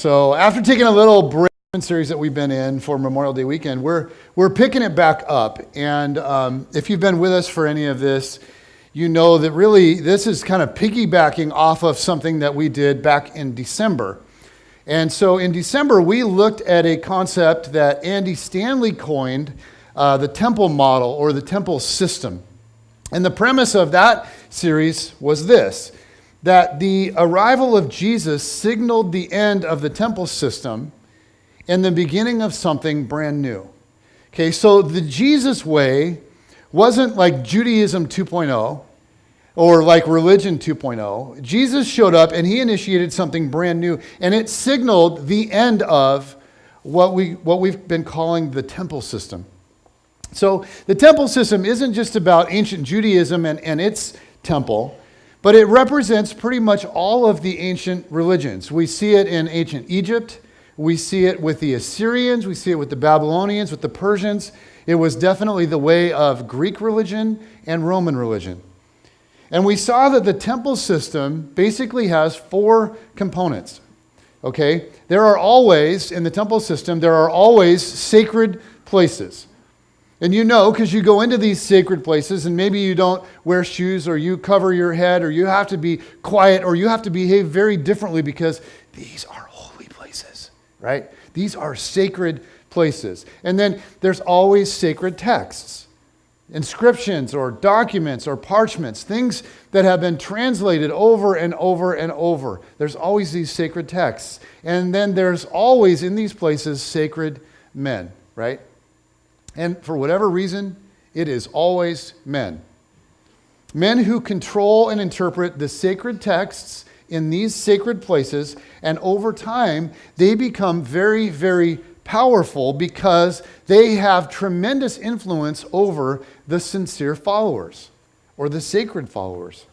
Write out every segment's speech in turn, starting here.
So after taking a little break series that we've been in for Memorial Day weekend, we're picking it back up. And if you've been with us for any of this, you know that really this is kind of piggybacking off of something that we did back in December. And so in December, we looked at a concept that Andy Stanley coined, the temple model or the temple system. And the premise of that series was this, that the arrival of Jesus signaled the end of the temple system and the beginning of something brand new. Okay, so the Jesus way wasn't like Judaism 2.0 or like religion 2.0. Jesus showed up and he initiated something brand new, and it signaled the end of what we've been calling the temple system. So the temple system isn't just about ancient Judaism and its temple, but it represents pretty much all of the ancient religions. We see it in ancient Egypt. We see it with the Assyrians. We see it with the Babylonians, with the Persians. It was definitely the way of Greek religion and Roman religion. And we saw that the temple system basically has 4 components. Okay? There are always, in the temple system, there are always sacred places. And you know, because you go into these sacred places and maybe you don't wear shoes or you cover your head or you have to be quiet or you have to behave very differently because these are holy places, right? These are sacred places. And then there's always sacred texts, inscriptions or documents or parchments, things that have been translated over and over and over. There's always these sacred texts. And then there's always in these places sacred men, right? And for whatever reason, it is always men. Men who control and interpret the sacred texts in these sacred places, and over time, they become very, very powerful because they have tremendous influence over the sincere followers or the sacred followers.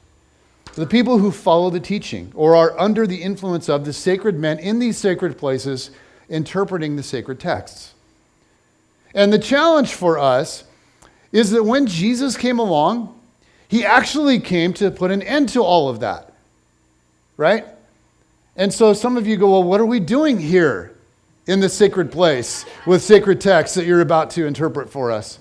The people who follow the teaching or are under the influence of the sacred men in these sacred places interpreting the sacred texts. And the challenge for us is that when Jesus came along, he actually came to put an end to all of that, right? And so some of you go, well, what are we doing here in this sacred place with sacred texts that you're about to interpret for us?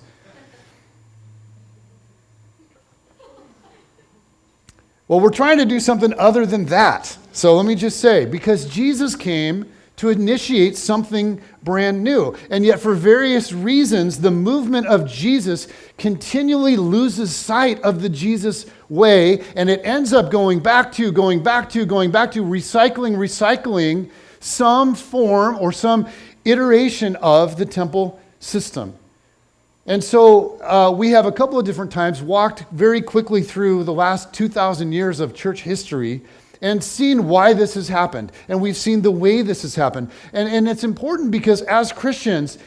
Well, we're trying to do something other than that. So let me just say, because Jesus came to initiate something brand new. And yet for various reasons, the movement of Jesus continually loses sight of the Jesus way, and it ends up going back to, recycling some form or some iteration of the temple system. And so we have a couple of different times walked very quickly through the last 2,000 years of church history and seen why this has happened. And we've seen the way this has happened. And it's important because as Christians,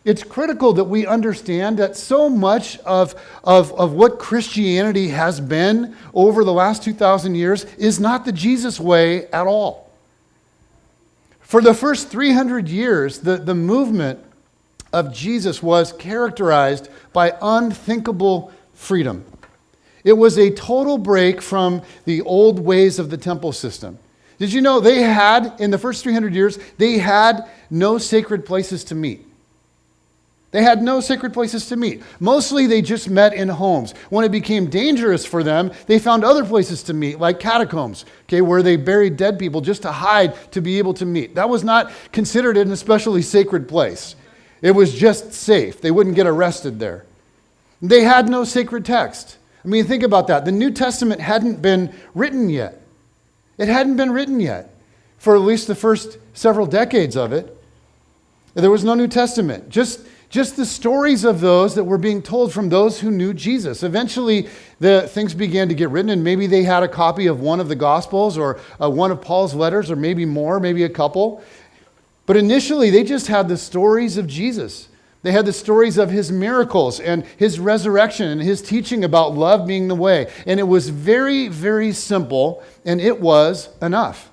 it's critical that we understand that so much of what Christianity has been over the last 2,000 years is not the Jesus way at all. For the first 300 years, the movement of Jesus was characterized by unthinkable freedom. It was a total break from the old ways of the temple system. Did you know they had, in the first 300 years, they had no sacred places to meet? They had no sacred places to meet. Mostly they just met in homes. When it became dangerous for them, they found other places to meet, like catacombs, okay, where they buried dead people just to hide, to be able to meet. That was not considered an especially sacred place. It was just safe. They wouldn't get arrested there. They had no sacred text. I mean, think about that. The New Testament hadn't been written yet. It hadn't been written yet for at least the first several decades of it. There was no New Testament. Just the stories of those that were being told from those who knew Jesus. Eventually, the things began to get written, and maybe they had a copy of one of the Gospels or one of Paul's letters, or maybe more, maybe a couple. But initially, they just had the stories of Jesus. They had the stories of his miracles and his resurrection and his teaching about love being the way. And it was very, very simple, and it was enough.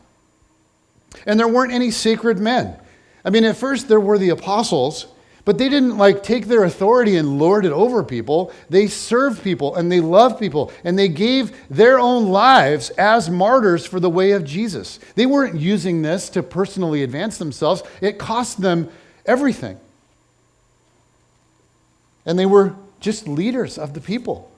And there weren't any sacred men. I mean, at first there were the apostles, But they didn't take their authority and lord it over people. They served people and they loved people and they gave their own lives as martyrs for the way of Jesus. They weren't using this to personally advance themselves. It cost them everything. And they were just leaders of the people.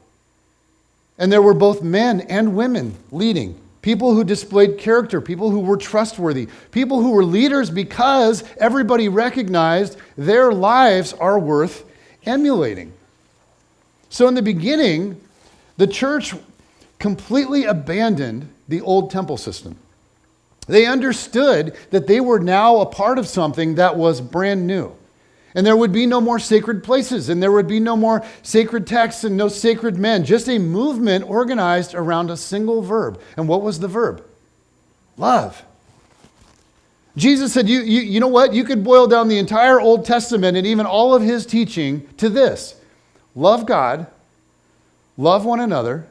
And there were both men and women leading. People who displayed character, people who were trustworthy, people who were leaders because everybody recognized their lives are worth emulating. So in the beginning, the church completely abandoned the old temple system. They understood that they were now a part of something that was brand new. And there would be no more sacred places, and there would be no more sacred texts and no sacred men, just a movement organized around a single verb. And what was the verb? Love. Jesus said, you know what? You could boil down the entire Old Testament and even all of his teaching to this. Love God, love one another,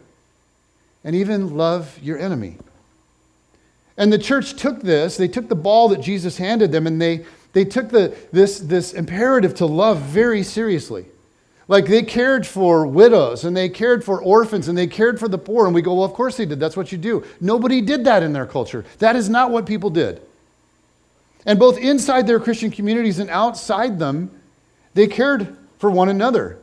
and even love your enemy. And the church took this, they took the ball that Jesus handed them, and they took this imperative to love very seriously. Like they cared for widows and they cared for orphans and they cared for the poor. And we go, well, of course they did. That's what you do. Nobody did that in their culture. That is not what people did. And both inside their Christian communities and outside them, they cared for one another.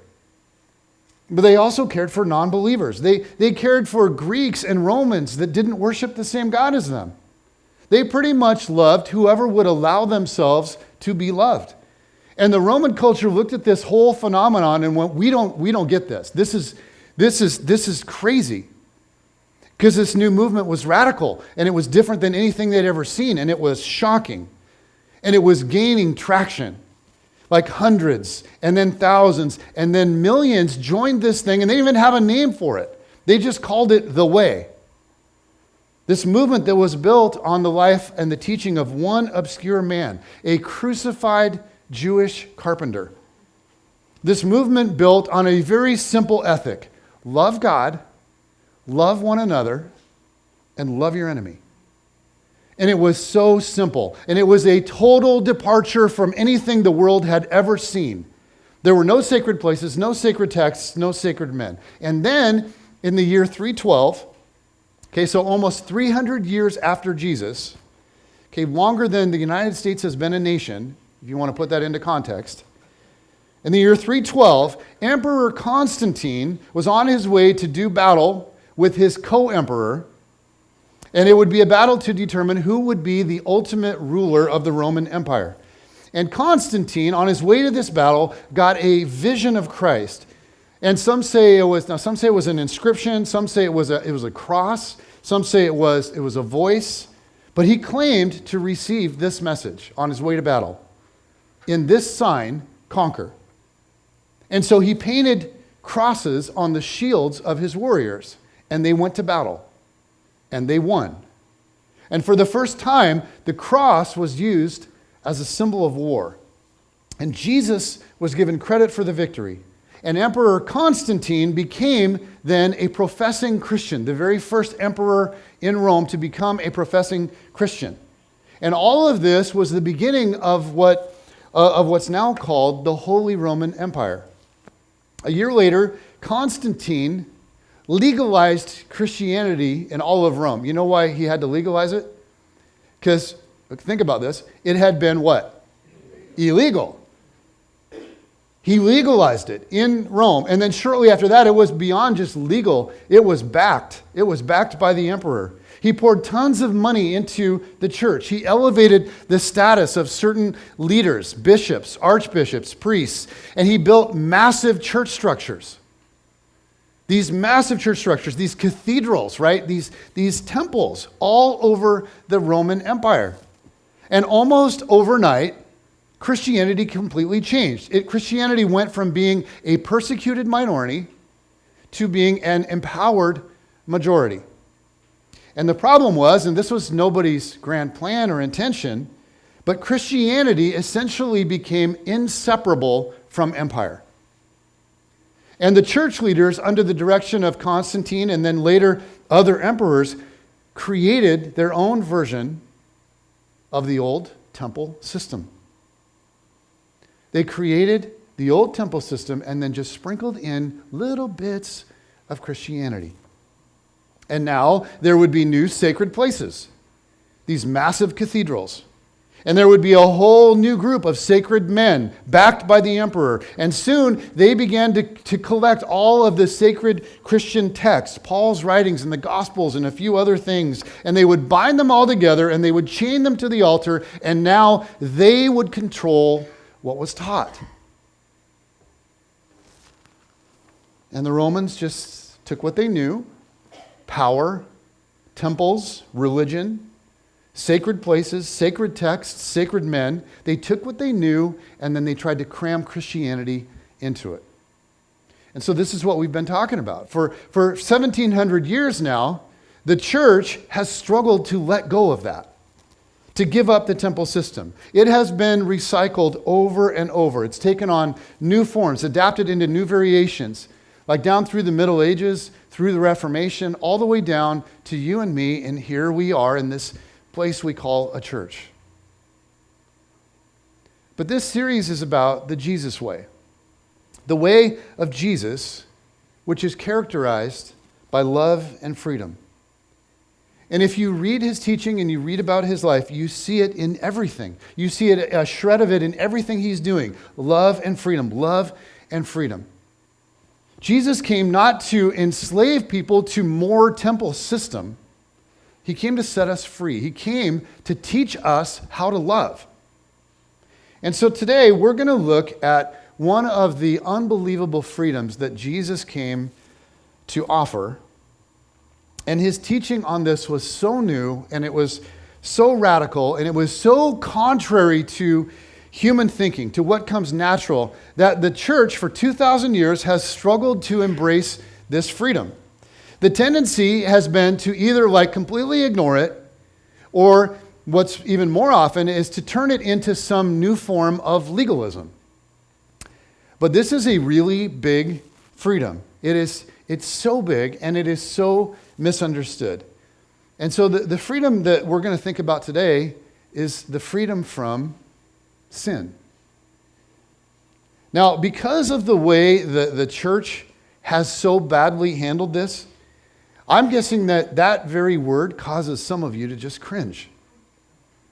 But they also cared for non-believers. They cared for Greeks and Romans that didn't worship the same God as them. They pretty much loved whoever would allow themselves to be loved. And the Roman culture looked at this whole phenomenon and went, we don't get this. This is crazy. Because this new movement was radical and it was different than anything they'd ever seen, and it was shocking. And it was gaining traction. Like hundreds and then thousands and then millions joined this thing, and they didn't even have a name for it. They just called it the Way. This movement that was built on the life and the teaching of one obscure man, a crucified Jewish carpenter. This movement built on a very simple ethic. Love God, love one another, and love your enemy. And it was so simple. And it was a total departure from anything the world had ever seen. There were no sacred places, no sacred texts, no sacred men. And then in the year 312, okay, so almost 300 years after Jesus, okay, longer than the United States has been a nation, if you want to put that into context. In the year 312, Emperor Constantine was on his way to do battle with his co-emperor, and it would be a battle to determine who would be the ultimate ruler of the Roman Empire. And Constantine, on his way to this battle, got a vision of Christ. And some say it was an inscription, some say it was a cross, some say it was a voice, but he claimed to receive this message on his way to battle. In this sign, conquer. And so he painted crosses on the shields of his warriors, and they went to battle, and they won. And for the first time, the cross was used as a symbol of war. And Jesus was given credit for the victory. And Emperor Constantine became then a professing Christian, the very first emperor in Rome to become a professing Christian. And all of this was the beginning of what's now called the Holy Roman Empire. A year later, Constantine legalized Christianity in all of Rome. You know why he had to legalize it? Because, think about this, it had been what? Illegal. He legalized it in Rome. And then shortly after that, it was beyond just legal. It was backed. It was backed by the emperor. He poured tons of money into the church. He elevated the status of certain leaders, bishops, archbishops, priests, and he built massive church structures. These massive church structures, these cathedrals, right? These temples all over the Roman Empire. And almost overnight, Christianity completely changed. Christianity went from being a persecuted minority to being an empowered majority. And the problem was, and this was nobody's grand plan or intention, but Christianity essentially became inseparable from empire. And the church leaders, under the direction of Constantine and then later other emperors, created their own version of the old temple system. They created the old temple system and then just sprinkled in little bits of Christianity. And now there would be new sacred places, these massive cathedrals. And there would be a whole new group of sacred men backed by the emperor. And soon they began to collect all of the sacred Christian texts, Paul's writings and the Gospels and a few other things. And they would bind them all together and they would chain them to the altar. And now they would control what was taught. And the Romans just took what they knew: power, temples, religion, sacred places, sacred texts, sacred men. They took what they knew and then they tried to cram Christianity into it. And so this is what we've been talking about. For 1,700 years now, the church has struggled to let go of that, to give up the temple system. It has been recycled over and over. It's taken on new forms, adapted into new variations, like down through the Middle Ages, through the Reformation, all the way down to you and me, and here we are in this place we call a church. But this series is about the Jesus way. The way of Jesus, which is characterized by love and freedom. And if you read his teaching and you read about his life, you see it in everything. You see it, a shred of it in everything he's doing. Love and freedom. Love and freedom. Jesus came not to enslave people to more temple system. He came to set us free. He came to teach us how to love. And so today we're going to look at one of the unbelievable freedoms that Jesus came to offer. And his teaching on this was so new, and it was so radical, and it was so contrary to human thinking, to what comes natural, that the church for 2,000 years has struggled to embrace this freedom. The tendency has been to either completely ignore it, or what's even more often is to turn it into some new form of legalism. But this is a really big freedom. It's so big and it is so misunderstood. And so the freedom that we're going to think about today is the freedom from sin. Now, because of the way the church has so badly handled this, I'm guessing that very word causes some of you to just cringe.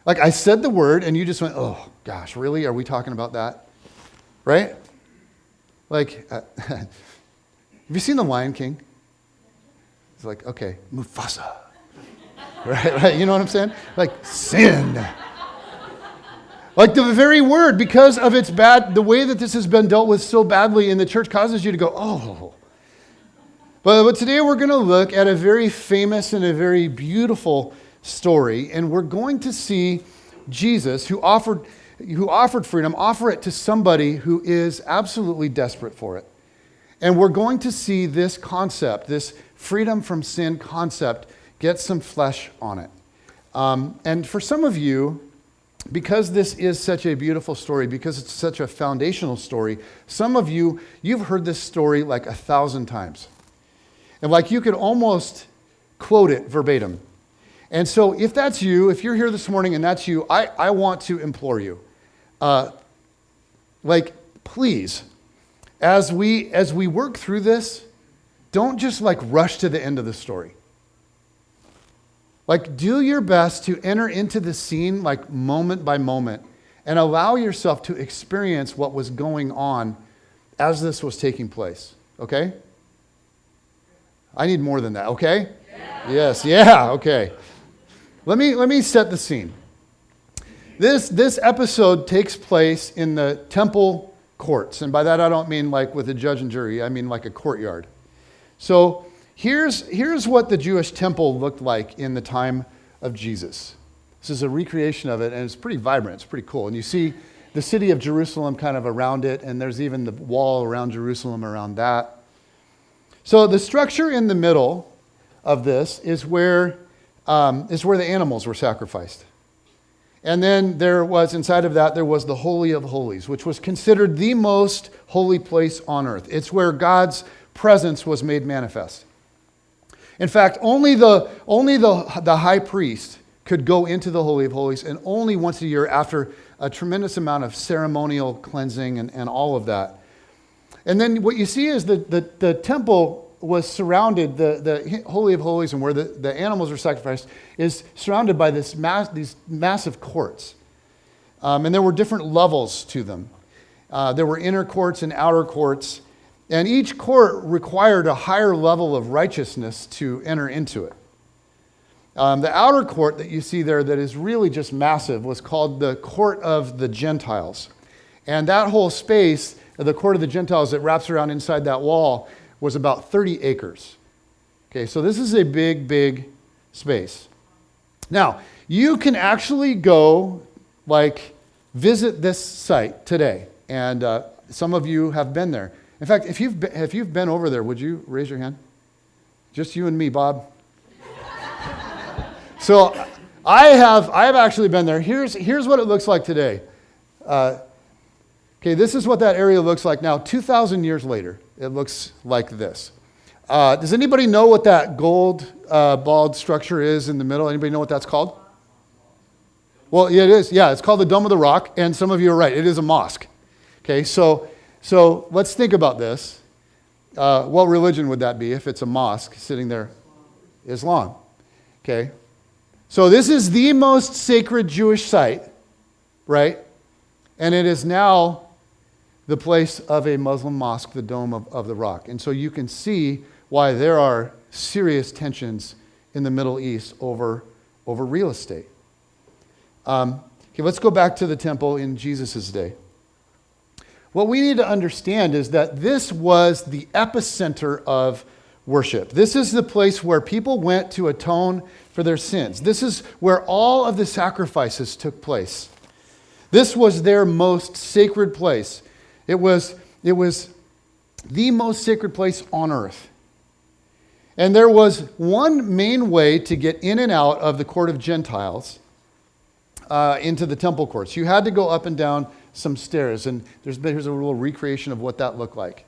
I said the word and you just went, oh gosh, really? Are we talking about that? Right? Have you seen The Lion King? It's okay, Mufasa. Right? You know what I'm saying? Sin. The very word, because of its bad, the way that this has been dealt with so badly in the church causes you to go, oh. But today we're going to look at a very famous and a very beautiful story, and we're going to see Jesus, who offered freedom, offer it to somebody who is absolutely desperate for it. And we're going to see this concept, this freedom from sin concept, get some flesh on it. And for some of you, because this is such a beautiful story, because it's such a foundational story, some of you, you've heard this story 1,000 times. And you could almost quote it verbatim. And so if that's you, if you're here this morning and that's you, I want to implore you. Please, as we work through this, don't just rush to the end of the story. Do your best to enter into the scene moment by moment and allow yourself to experience what was going on as this was taking place. Okay? I need more than that, okay? Yeah. Yes, yeah, okay. Let me set the scene. This episode takes place in the temple courts. And by that I don't mean with a judge and jury. I mean a courtyard. So here's what the Jewish temple looked like in the time of Jesus. This is a recreation of it, and it's pretty vibrant. It's pretty cool. And you see the city of Jerusalem kind of around it, and there's even the wall around Jerusalem around that. So the structure in the middle of this is where the animals were sacrificed. And then inside of that, there was the Holy of Holies, which was considered the most holy place on earth. It's where God's presence was made manifest. In fact, only the high priest could go into the Holy of Holies, and only once a year after a tremendous amount of ceremonial cleansing and all of that. And then what you see is the temple was surrounded, the Holy of Holies and where the animals were sacrificed is surrounded by these massive courts. And there were different levels to them. There were inner courts and outer courts. And each court required a higher level of righteousness to enter into it. The outer court that you see there that is really just massive was called the Court of the Gentiles. And that whole space, the Court of the Gentiles that wraps around inside that wall, was about 30 acres. Okay, so this is a big, big space. Now, you can actually go, visit this site today. And some of you have been there. In fact, if you've been over there, would you raise your hand? Just you and me, Bob. So I have actually been there. Here's what it looks like today. Okay, this is what that area looks like now. 2,000 years later, it looks like this. Does anybody know what that gold bald structure is in the middle? Anybody know what that's called? Well, yeah, it is. Yeah, it's called the Dome of the Rock, and some of you are right. It is a mosque. Okay, so let's think about this. What religion would that be if it's a mosque sitting there? Islam. Okay. So this is the most sacred Jewish site, right? And it is now the place of a Muslim mosque, the Dome of the Rock. And so you can see why there are serious tensions in the Middle East over real estate. Okay, let's go back to the temple in Jesus' day. What we need to understand is that this was the epicenter of worship. This is the place where people went to atone for their sins. This is where all of the sacrifices took place. This was their most sacred place. It was the most sacred place on earth. And there was one main way to get in and out of the court of Gentiles into the temple courts. You had to go up and down some stairs, and here's a little recreation of what that looked like.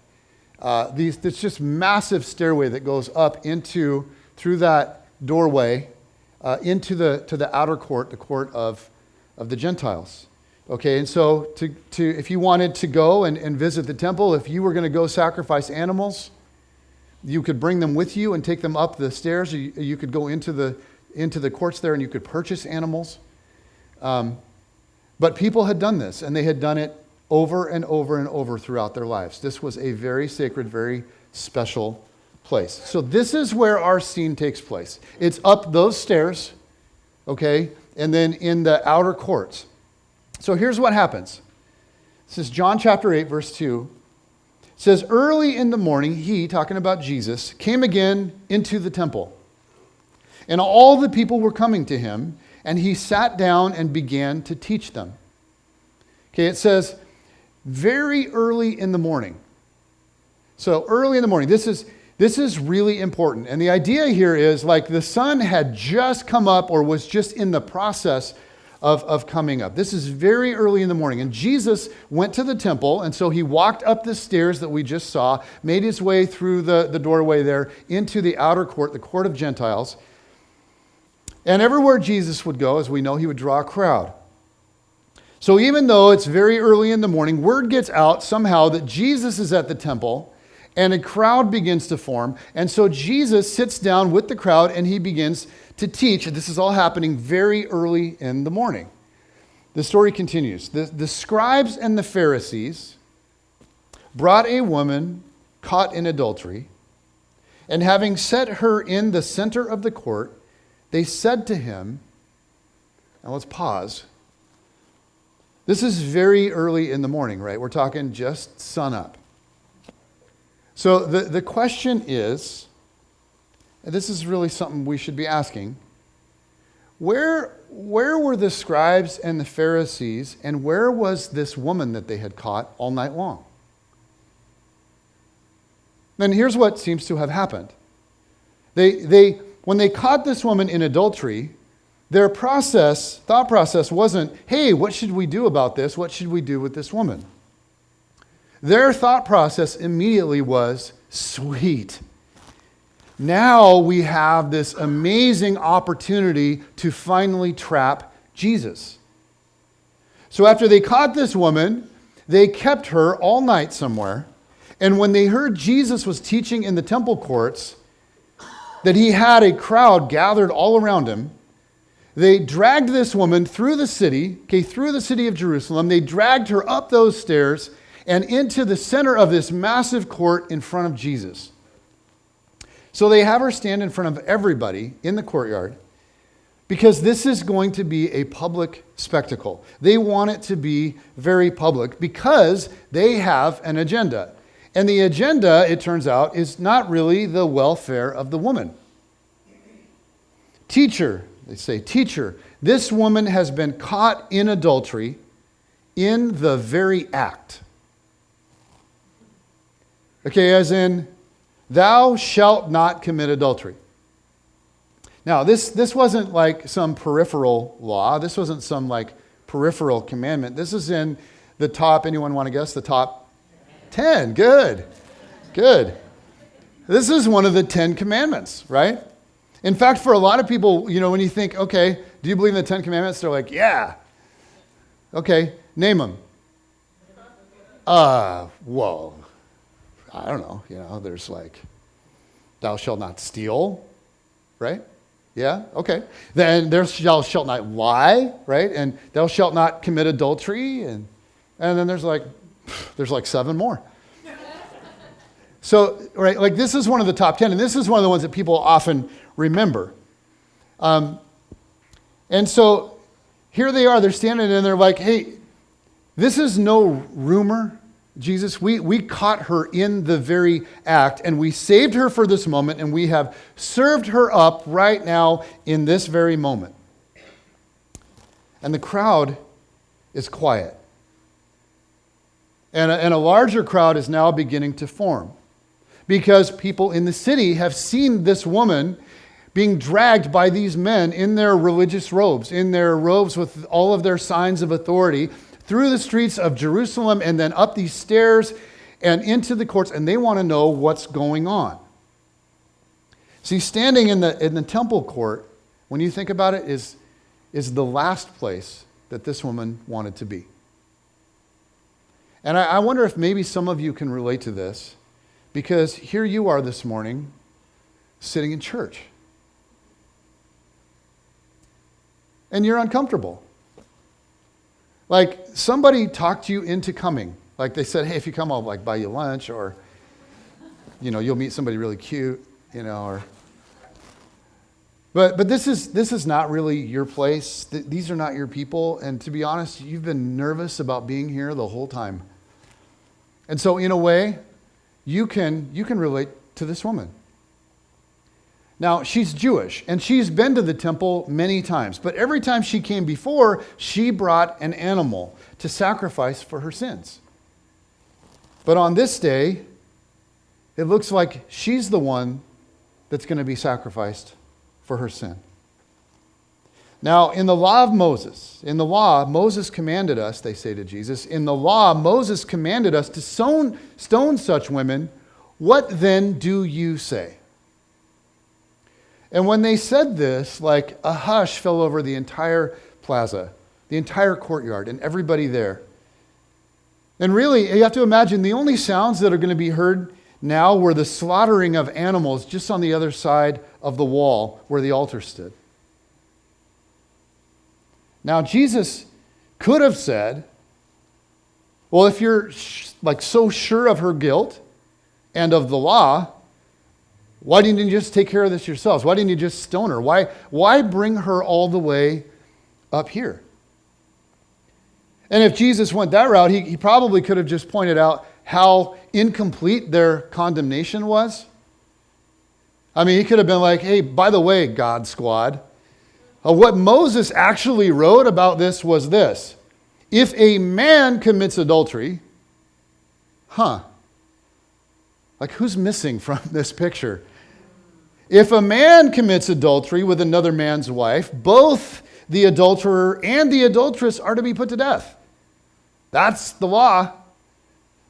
It's just massive stairway that goes up through that doorway into the outer court, the court of the Gentiles. Okay, and so if you wanted to go and visit the temple, if you were going to go sacrifice animals, you could bring them with you and take them up the stairs. Or you could go into the courts there and you could purchase animals. But people had done this, and they had done it over and over and over throughout their lives. This was a very sacred, very special place. So this is where our scene takes place. It's up those stairs, okay, and then in the outer courts. So here's what happens. This is John chapter 8, verse 2. It says, early in the morning, he, talking about Jesus, came again into the temple. And all the people were coming to him, and he sat down and began to teach them. Okay, it says, very early in the morning. So early in the morning, this is really important. And the idea here is like the sun had just come up or was just in the process of coming up. This is very early in the morning. And Jesus went to the temple, and so he walked up the stairs that we just saw, made his way through the doorway there into the outer court, the court of Gentiles. And everywhere Jesus would go, as we know, he would draw a crowd. So even though it's very early in the morning, word gets out somehow that Jesus is at the temple, and a crowd begins to form. And so Jesus sits down with the crowd, and he begins to teach. This is all happening very early in the morning. The story continues. The scribes and the Pharisees brought a woman caught in adultery, and having set her in the center of the court, they said to him, now let's pause. This is very early in the morning, right? We're talking just sun up. So the question is, and this is really something we should be asking, where were the scribes and the Pharisees, and where was this woman that they had caught all night long? Then here's what seems to have happened. When they caught this woman in adultery, their thought process wasn't, hey, what should we do about this? What should we do with this woman? Their thought process immediately was, sweet. Now we have this amazing opportunity to finally trap Jesus. So after they caught this woman, they kept her all night somewhere. And when they heard Jesus was teaching in the temple courts, that he had a crowd gathered all around him, they dragged this woman through the city, through the city of Jerusalem. They dragged her up those stairs and into the center of this massive court in front of Jesus. So they have her stand in front of everybody in the courtyard because this is going to be a public spectacle. They want it to be very public because they have an agenda. And the agenda, it turns out, is not really the welfare of the woman. Teacher, they say, teacher, this woman has been caught in adultery in the very act. Okay, as in, thou shalt not commit adultery. Now, this wasn't like some peripheral law. This wasn't some like peripheral commandment. This is in the top, anyone want to guess? The top 10. Good. Good. This is one of the 10 commandments, right? In fact, for a lot of people, when you think, okay, do you believe in the 10 commandments? They're like, yeah. Okay, name them. Well, I don't know. There's like, thou shalt not steal, right? Yeah, okay. Then thou shalt not lie, right? And thou shalt not commit adultery. And then there's like 7 more. So, right, like this is one of the top 10, and this is one of the ones that people often remember. And so here they are, they're standing and they're like, hey, this is no rumor, Jesus. We caught her in the very act, and we saved her for this moment, and we have served her up right now in this very moment. And the crowd is quiet. And a larger crowd is now beginning to form because people in the city have seen this woman being dragged by these men in their religious robes, in their robes with all of their signs of authority, through the streets of Jerusalem and then up these stairs and into the courts, and they want to know what's going on. See, standing in the temple court, when you think about it, is the last place that this woman wanted to be. And I wonder if maybe some of you can relate to this, because here you are this morning sitting in church. And you're uncomfortable. Like somebody talked you into coming. Like they said, hey, if you come, I'll like buy you lunch, or you'll meet somebody really cute, or But this is not really your place. These are not your people. And to be honest, you've been nervous about being here the whole time. And so in a way, you can relate to this woman. Now, she's Jewish, and she's been to the temple many times. But every time she came before, she brought an animal to sacrifice for her sins. But on this day, it looks like she's the one that's going to be sacrificed for her sin. Now, in the law of Moses, Moses commanded us, they say to Jesus, in the law, Moses commanded us to stone such women. What then do you say? And when they said this, like a hush fell over the entire plaza, the entire courtyard, and everybody there. And really, you have to imagine the only sounds that are going to be heard now were the slaughtering of animals just on the other side of the wall where the altar stood. Now, Jesus could have said, well, if you're so sure of her guilt and of the law, why didn't you just take care of this yourselves? Why didn't you just stone her? Why bring her all the way up here? And if Jesus went that route, he probably could have just pointed out how incomplete their condemnation was. I mean, he could have been like, hey, by the way, God squad, what Moses actually wrote about this was this. If a man commits adultery, like who's missing from this picture? If a man commits adultery with another man's wife, both the adulterer and the adulteress are to be put to death. That's the law.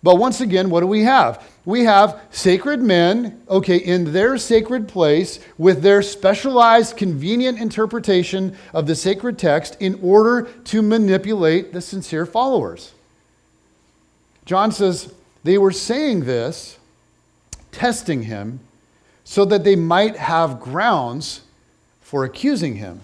But once again, what do we have? We have sacred men, okay, in their sacred place with their specialized, convenient interpretation of the sacred text in order to manipulate the sincere followers. John says they were saying this, testing him, so that they might have grounds for accusing him.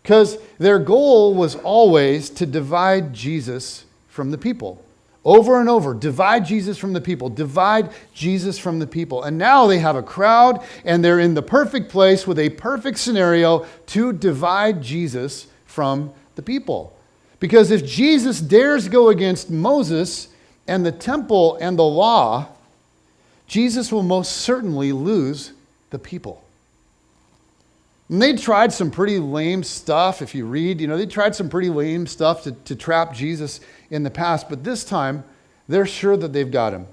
Because their goal was always to divide Jesus from the people. Over and over, divide Jesus from the people, divide Jesus from the people. And now they have a crowd and they're in the perfect place with a perfect scenario to divide Jesus from the people. Because if Jesus dares go against Moses and the temple and the law, Jesus will most certainly lose the people. And they tried some pretty lame stuff. If you read, they tried some pretty lame stuff to trap Jesus in the past. But this time, they're sure that they've got him.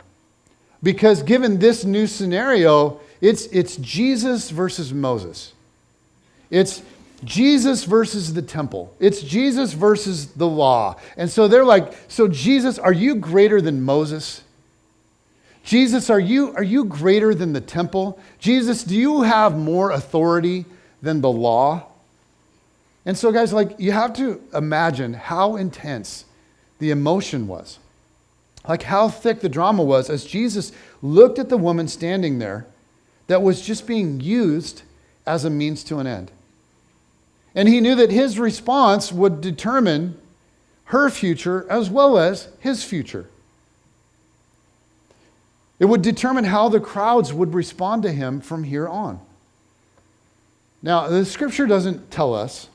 Because given this new scenario, it's Jesus versus Moses. It's Jesus versus the temple. It's Jesus versus the law. And so they're like, so Jesus, are you greater than Moses? Jesus, are you greater than the temple? Jesus, do you have more authority than the law? And so guys, you have to imagine how intense the emotion was. How thick the drama was as Jesus looked at the woman standing there that was just being used as a means to an end. And he knew that his response would determine her future as well as his future. It would determine how the crowds would respond to him from here on. Now, the scripture doesn't tell us,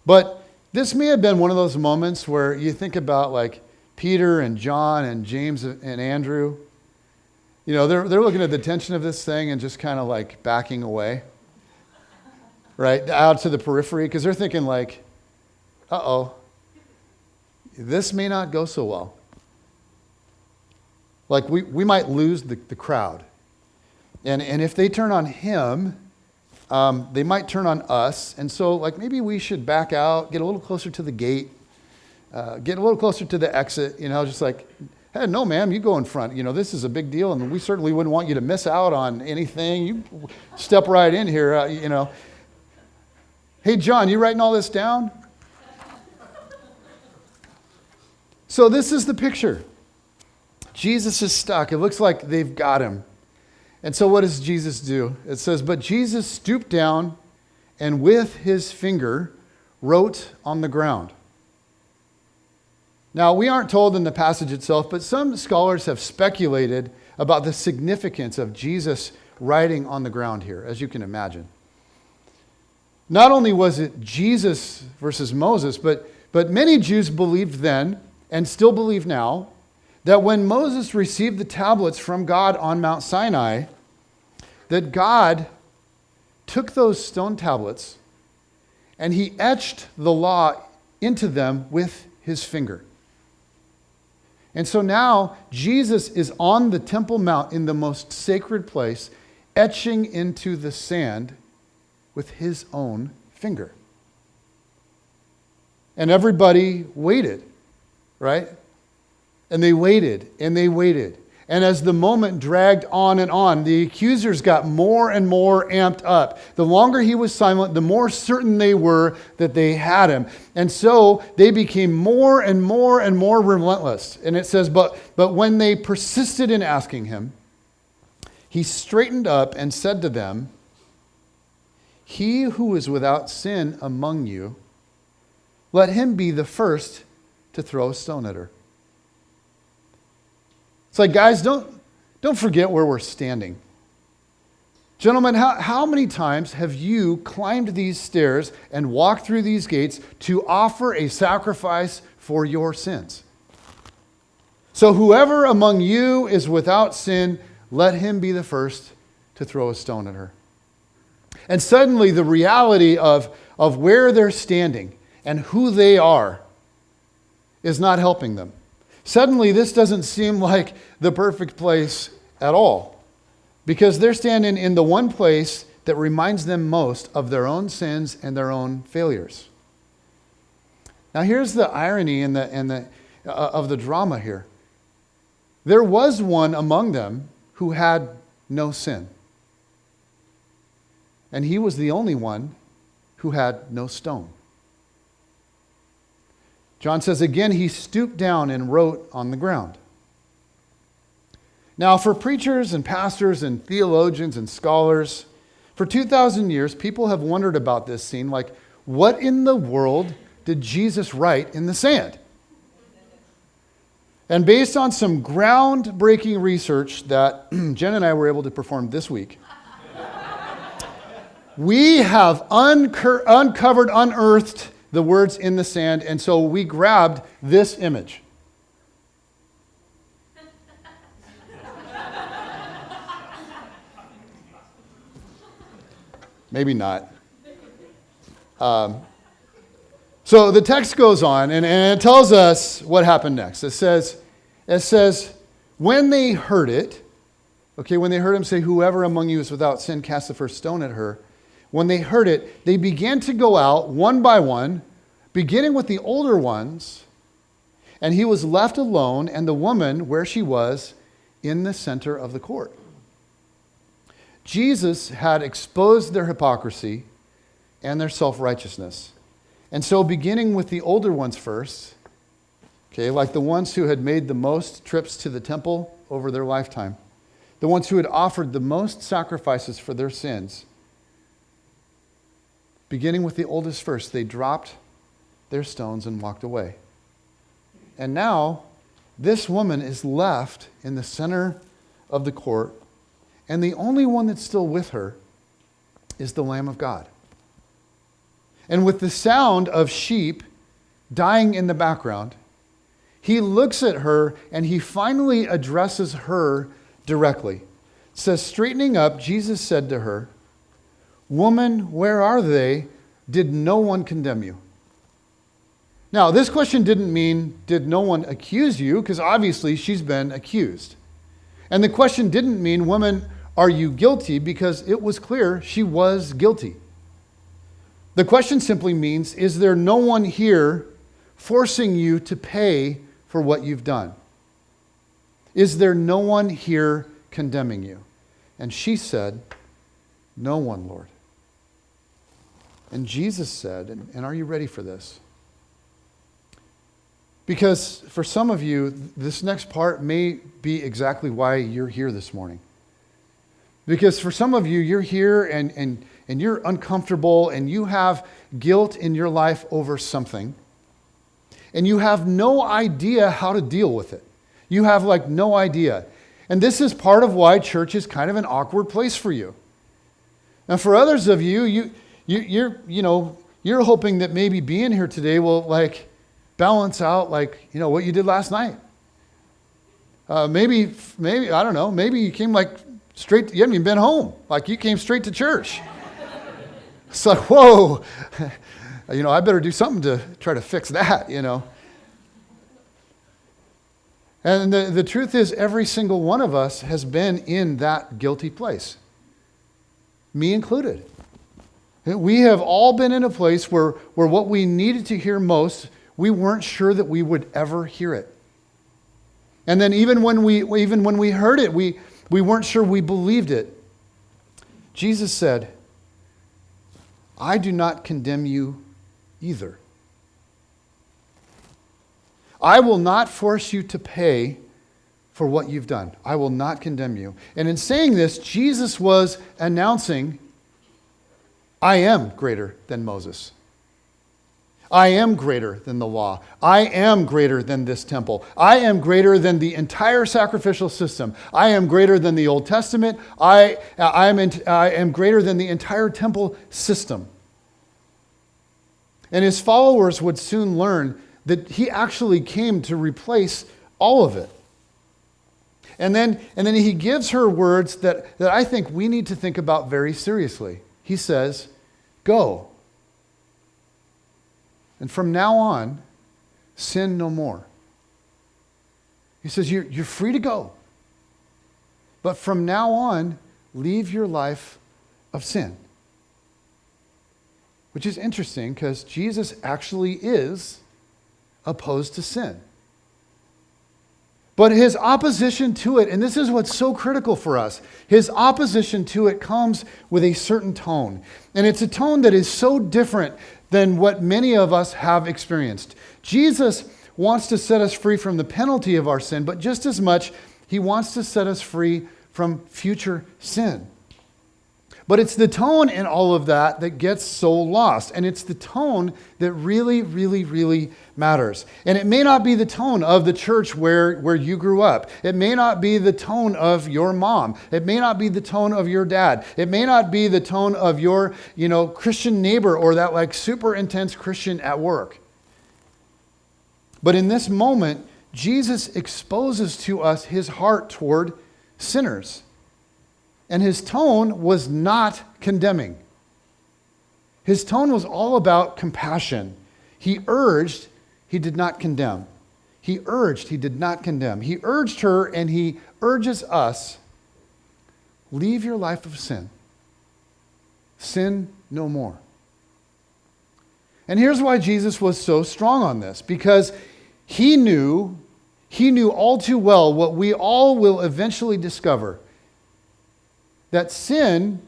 but this may have been one of those moments where you think about Peter and John and James and Andrew. They're looking at the tension of this thing and just kind of backing away, right, out to the periphery, because they're thinking uh-oh, this may not go so well. We might lose the crowd. And if they turn on him, they might turn on us. And so maybe we should back out, get a little closer to the gate, get a little closer to the exit, hey, no, ma'am, you go in front. This is a big deal, and we certainly wouldn't want you to miss out on anything. You step right in here, Hey, John, you writing all this down? So this is the picture. Jesus is stuck. It looks like they've got him. And so what does Jesus do? It says, but Jesus stooped down and with his finger wrote on the ground. Now, we aren't told in the passage itself, but some scholars have speculated about the significance of Jesus writing on the ground here, as you can imagine. Not only was it Jesus versus Moses, but many Jews believed then, and still believe now, that when Moses received the tablets from God on Mount Sinai, that God took those stone tablets and he etched the law into them with his finger. And so now Jesus is on the Temple Mount in the most sacred place, etching into the sand with his own finger. And everybody waited, right? And they waited, and they waited. And as the moment dragged on, the accusers got more and more amped up. The longer he was silent, the more certain they were that they had him. And so they became more and more and more relentless. And it says, but when they persisted in asking him, he straightened up and said to them, he who is without sin among you, let him be the first to throw a stone at her. It's guys, don't forget where we're standing. Gentlemen, how many times have you climbed these stairs and walked through these gates to offer a sacrifice for your sins? So whoever among you is without sin, let him be the first to throw a stone at her. And suddenly the reality of where they're standing and who they are is not helping them. Suddenly, this doesn't seem like the perfect place at all, because they're standing in the one place that reminds them most of their own sins and their own failures. Now, here's the irony of the drama here. there was one among them who had no sin. And he was the only one who had no stone. John says again, he stooped down and wrote on the ground. Now, for preachers and pastors and theologians and scholars, for 2,000 years, people have wondered about this scene, like, what in the world did Jesus write in the sand? And based on some groundbreaking research that Jen and I were able to perform this week, we have uncovered, unearthed the words in the sand, and so we grabbed this image. Maybe not. So the text goes on, and it tells us what happened next. It says, when they heard it, okay, when they heard him say, whoever among you is without sin, cast the first stone at her. When they heard it, they began to go out one by one, beginning with the older ones, and he was left alone, and the woman where she was, in the center of the court. Jesus had exposed their hypocrisy and their self-righteousness. And so beginning with the older ones first, okay, like the ones who had made the most trips to the temple over their lifetime, the ones who had offered the most sacrifices for their sins, beginning with the oldest first, they dropped their stones and walked away. And now, this woman is left in the center of the court, and the only one that's still with her is the Lamb of God. And with the sound of sheep dying in the background, he looks at her and he finally addresses her directly. It says, straightening up, Jesus said to her, "Woman, where are they? Did no one condemn you?" Now, this question didn't mean, did no one accuse you? Because obviously she's been accused. And the question didn't mean, woman, are you guilty? Because it was clear she was guilty. The question simply means, is there no one here forcing you to pay for what you've done? Is there no one here condemning you? And she said, no one, Lord. And Jesus said, and are you ready for this? Because for some of you, this next part may be exactly why you're here this morning. Because for some of you, you're here and you're uncomfortable and you have guilt in your life over something. And you have no idea how to deal with it. You have no idea. And this is part of why church is kind of an awkward place for you. And for others of you, you're hoping that maybe being here today will balance out what you did last night. Maybe I don't know. Maybe you came straight. You haven't even been home. You came straight to church. It's whoa. I better do something to try to fix that. And the truth is, every single one of us has been in that guilty place, me included. We have all been in a place where what we needed to hear most, we weren't sure that we would ever hear it. And then even when we heard it, we weren't sure we believed it. Jesus said, I do not condemn you either. I will not force you to pay for what you've done. I will not condemn you. And in saying this, Jesus was announcing, I am greater than Moses. I am greater than the law. I am greater than this temple. I am greater than the entire sacrificial system. I am greater than the Old Testament. I am greater than the entire temple system. And his followers would soon learn that he actually came to replace all of it. And then he gives her words that I think we need to think about very seriously. He says, go. And from now on, sin no more. He says, you're free to go. But from now on, leave your life of sin. Which is interesting because Jesus actually is opposed to sin. But his opposition to it, and this is what's so critical for us, his opposition to it comes with a certain tone. And it's a tone that is so different than what many of us have experienced. Jesus wants to set us free from the penalty of our sin, but just as much, he wants to set us free from future sin. But it's the tone in all of that that gets so lost. And it's the tone that really, really, really matters. And it may not be the tone of the church where you grew up. It may not be the tone of your mom. It may not be the tone of your dad. It may not be the tone of your, Christian neighbor or that like super intense Christian at work. But in this moment, Jesus exposes to us his heart toward sinners. And his tone was not condemning. His tone was all about compassion. He urged, he did not condemn. He urged, he did not condemn. He urged her and he urges us, leave your life of sin. Sin no more. And here's why Jesus was so strong on this. Because he knew all too well what we all will eventually discover, that sin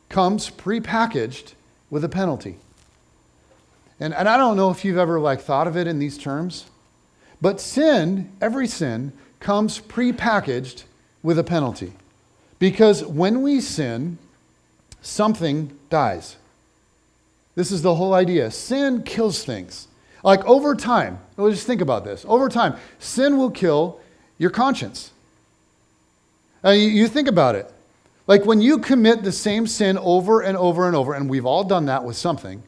comes prepackaged with a penalty. And I don't know if you've ever thought of it in these terms, but sin, every sin, comes prepackaged with a penalty. Because when we sin, something dies. This is the whole idea. Sin kills things. Over time, let's just think about this. Over time, sin will kill your conscience. You think about it. When you commit the same sin over and over and over, and we've all done that with something,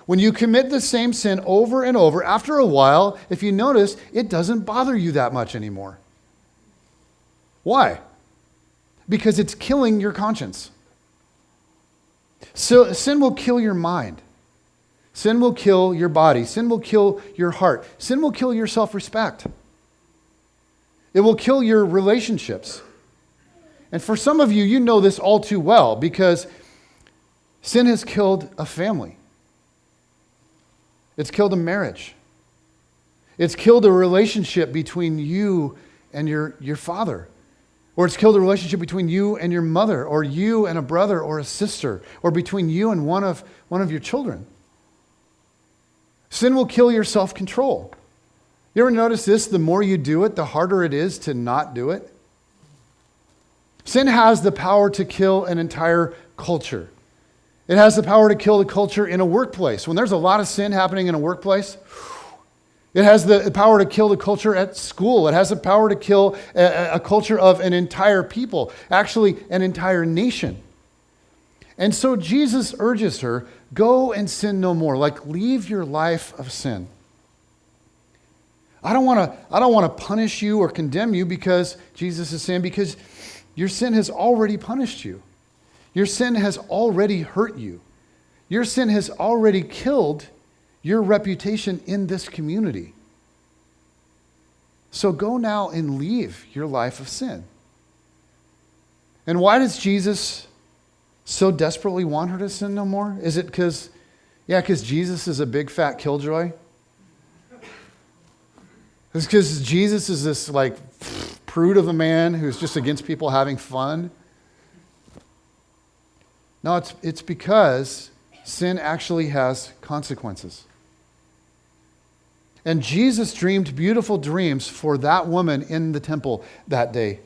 when you commit the same sin over and over, after a while, if you notice, it doesn't bother you that much anymore. Why? Because it's killing your conscience. So sin will kill your mind. Sin will kill your body. Sin will kill your heart. Sin will kill your self-respect. It will kill your relationships. And for some of you, you know this all too well because sin has killed a family. It's killed a marriage. It's killed a relationship between you and your father. Or it's killed a relationship between you and your mother, or you and a brother or a sister, or between you and one of your children. Sin will kill your self-control. You ever notice this? The more you do it, the harder it is to not do it. Sin has the power to kill an entire culture. It has the power to kill the culture in a workplace. When there's a lot of sin happening in a workplace, it has the power to kill the culture at school. It has the power to kill a culture of an entire people, actually an entire nation. And so Jesus urges her, go and sin no more. Leave your life of sin. I don't want to punish you or condemn you because Jesus is saying, because your sin has already punished you. Your sin has already hurt you. Your sin has already killed your reputation in this community. So go now and leave your life of sin. And why does Jesus so desperately want her to sin no more? Is it because Jesus is a big fat killjoy? It's because Jesus is this prude of a man who's just against people having fun? No, it's because sin actually has consequences. And Jesus dreamed beautiful dreams for that woman in the temple that day.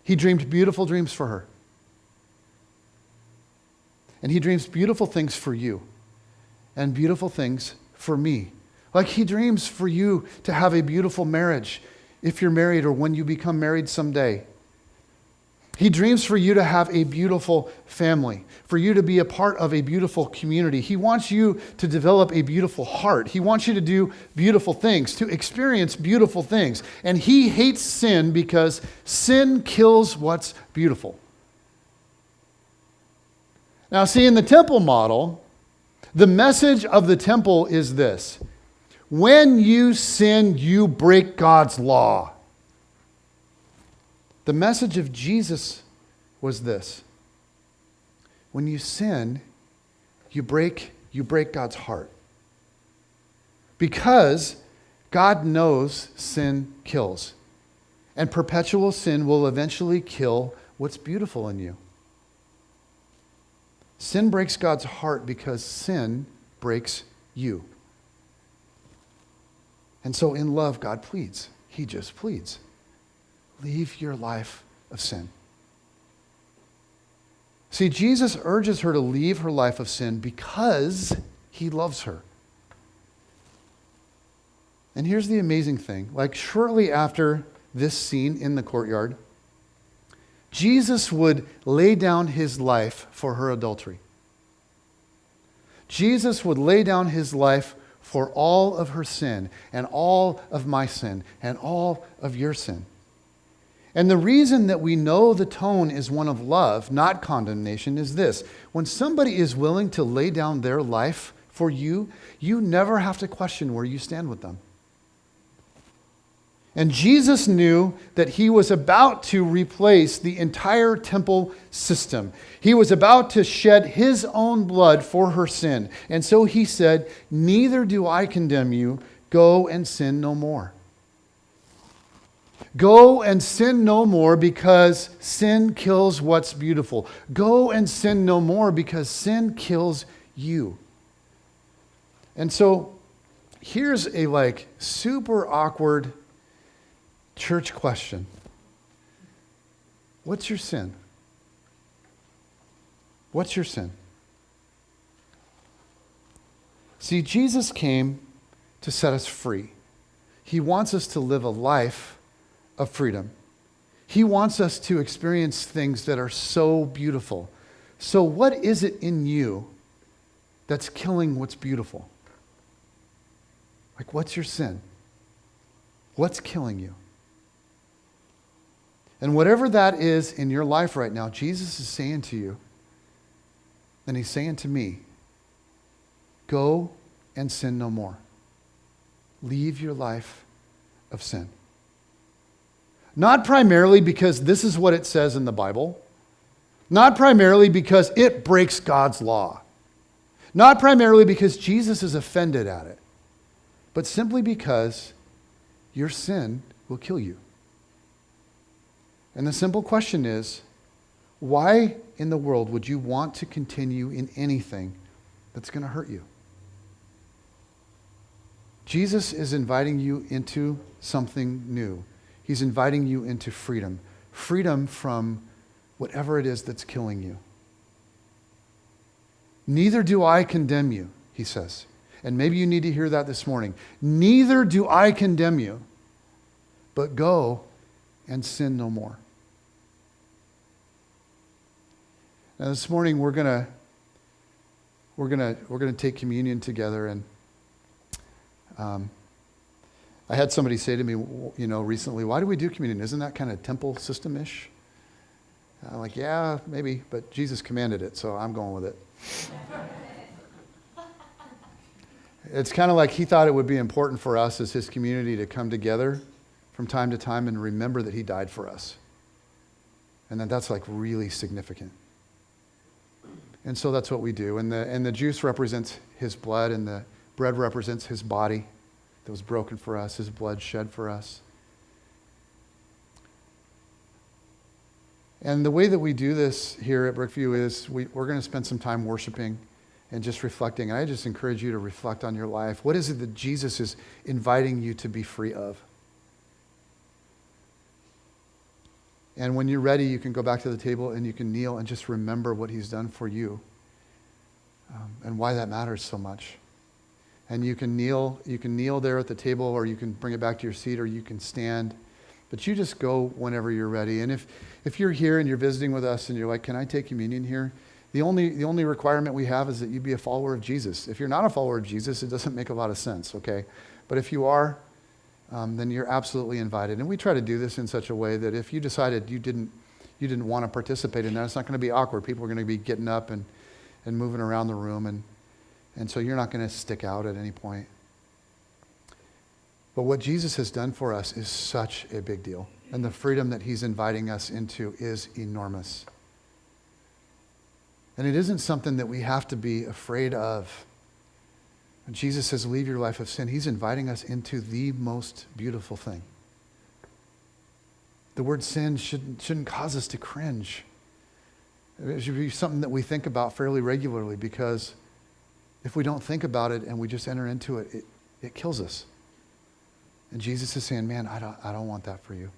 He dreamed beautiful dreams for her. And he dreams beautiful things for you and beautiful things for me. He dreams for you to have a beautiful marriage if you're married or when you become married someday. He dreams for you to have a beautiful family, for you to be a part of a beautiful community. He wants you to develop a beautiful heart. He wants you to do beautiful things, to experience beautiful things. And he hates sin because sin kills what's beautiful. Now, see, in the temple model, the message of the temple is this: when you sin, you break God's law. The message of Jesus was this: when you sin, you break God's heart. Because God knows sin kills. And perpetual sin will eventually kill what's beautiful in you. Sin breaks God's heart because sin breaks you. And so in love, God pleads. He just pleads. Leave your life of sin. See, Jesus urges her to leave her life of sin because he loves her. And here's the amazing thing. Like shortly after this scene in the courtyard, Jesus would lay down his life for her adultery. Jesus would lay down his life for all of her sin and all of my sin and all of your sin. And the reason that we know the tone is one of love, not condemnation, is this. When somebody is willing to lay down their life for you, you never have to question where you stand with them. And Jesus knew that he was about to replace the entire temple system. He was about to shed his own blood for her sin. And so he said, "Neither do I condemn you. Go and sin no more." Go and sin no more because sin kills what's beautiful. Go and sin no more because sin kills you. And so here's a super awkward church question. What's your sin? What's your sin? See, Jesus came to set us free. He wants us to live a life of freedom. He wants us to experience things that are so beautiful. So what is it in you that's killing what's beautiful? What's your sin? What's killing you? And whatever that is in your life right now, Jesus is saying to you, and he's saying to me, go and sin no more. Leave your life of sin. Not primarily because this is what it says in the Bible. Not primarily because it breaks God's law. Not primarily because Jesus is offended at it. But simply because your sin will kill you. And the simple question is, why in the world would you want to continue in anything that's going to hurt you? Jesus is inviting you into something new. He's inviting you into freedom. Freedom from whatever it is that's killing you. Neither do I condemn you, he says. And maybe you need to hear that this morning. Neither do I condemn you, but go and sin no more. Now this morning we're gonna take communion together, and I had somebody say to me, recently, why do we do communion? Isn't that kind of temple system-ish? I'm like, yeah, maybe, but Jesus commanded it, so I'm going with it. It's kind of like he thought it would be important for us as his community to come together from time to time and remember that he died for us. And that's really significant. And so that's what we do. And the juice represents his blood, and the bread represents his body that was broken for us, his blood shed for us. And the way that we do this here at Brookview is we're going to spend some time worshiping and just reflecting. And I just encourage you to reflect on your life. What is it that Jesus is inviting you to be free of? And when you're ready, you can go back to the table and you can kneel and just remember what he's done for you and why that matters so much. And you can kneel there at the table, or you can bring it back to your seat, or you can stand. But you just go whenever you're ready. And if you're here and you're visiting with us and you're like, can I take communion here? The only requirement we have is that you be a follower of Jesus. If you're not a follower of Jesus, it doesn't make a lot of sense, okay? But if you are, then you're absolutely invited. And we try to do this in such a way that if you decided you didn't want to participate in that, it's not going to be awkward. People are going to be getting up and moving around the room, and so you're not going to stick out at any point. But what Jesus has done for us is such a big deal. And the freedom that he's inviting us into is enormous. And it isn't something that we have to be afraid of. When Jesus says, leave your life of sin, he's inviting us into the most beautiful thing. The word sin shouldn't cause us to cringe. It should be something that we think about fairly regularly, because if we don't think about it and we just enter into it, it kills us. And Jesus is saying, man, I don't want that for you.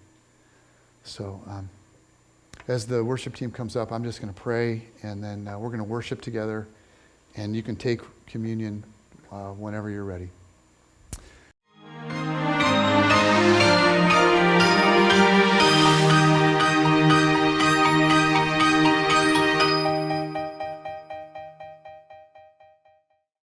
So as the worship team comes up, I'm just going to pray, and then we're going to worship together, and you can take communion whenever you're ready.